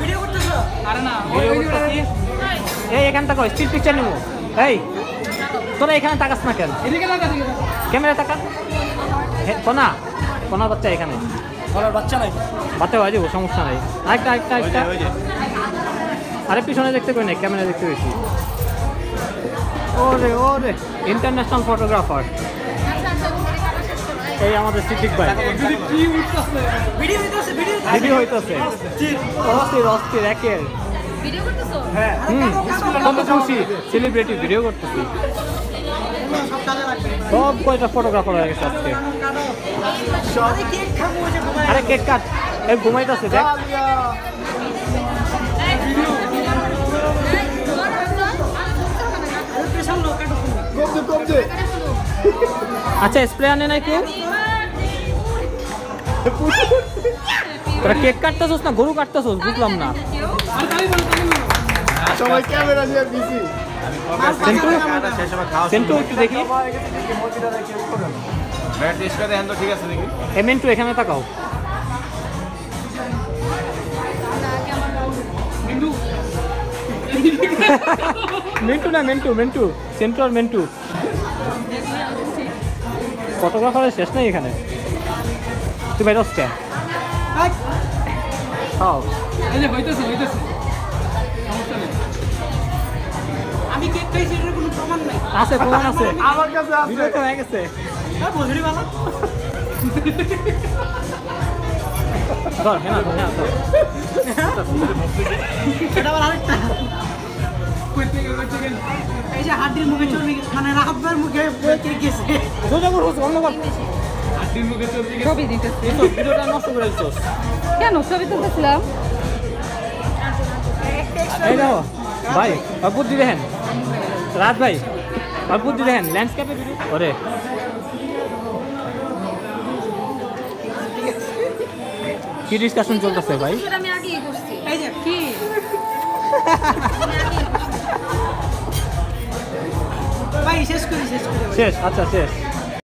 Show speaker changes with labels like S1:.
S1: Video করতেছো? আরে না,
S2: ভিডিও করতেছি। এই এখান থেকে স্টিল পিকচার নেবো। এই তোরা এখানে তাকাস না কেন?
S1: এদিকে লাগা দিকে।
S2: ক্যামেরা তাকা। কোনা কোনা বাচ্চা এখানে।
S1: বলার বাচ্চা নাই।
S2: বাচ্চা বাজে সমস্যা নাই। আরেকটা। আরে পিছনে দেখতে কই না, ক্যামেরা দেখতে পেয়েছি। ওরে ইন্টারন্যাশনাল ফটোগ্রাফার। এই আমাদের সিদ্দিক ভাই। ভিডিও হইতেছে। অস্থির একের।
S3: ভিডিও করতেছো?
S1: হ্যাঁ।
S2: কত খুশি, সেলিব্রিটি ভিডিও করতেছি। সব কয়টা ফটোগ্রাফার হয়ে গেছে আজকে। আরে কেক কাট। এই ঘুমাইতেছে দেখ। আচ্ছা স্প্রে আনে নাই কেউ? তোরা কেক কাটতেছস না গরু কাটতেছস বুঝলাম না।
S4: সবাই ক্যামেরা নিয়ে বিজি।
S2: সেন্টু একটু দেখি।
S4: ঠিক আছে দেখি।
S2: এমেন্টু এখানে তাকাও। মিন্টু না মেন্টু সেন্টু আর মেন্টু। ফটোগ্রাফারের শেষ নাই এখানে। তুই বাইরে কে? খাও।
S1: আমি কেক খাইছি এর কোনো প্রমাণ নাই।
S2: আছে প্রমাণ আছে।
S4: আমার কাছে আছে।
S2: ভিডিও তো হয়ে গেছে।
S1: বজরি বাবা।
S2: ধর হ্যাঁ ধর।
S1: এটা আবার আরেকটা। এই যে হাড্ডির মুখে চলে গেছে, মানে রাহাবের মুখে কেক গেছে।
S2: সোজা করো অন্য কর।
S3: ছবি দিতেছি।
S2: ভিডিওটা নষ্ট করে দিছস।
S3: কেন ছবি তুলতেছিলাম?
S2: এই দেখো ভাই বুদ্ধি দেখেন রাত ভাই বুদ্ধি দেখেন ল্যান্ডস্কেপে ভিডিও ওরে কি ডিসকাশন চলতেছে ভাই?
S3: আমি আগেই করছি।
S1: এই যে
S3: কি?
S1: ভাই শেষ করি।
S2: শেষ আচ্ছা শেষ।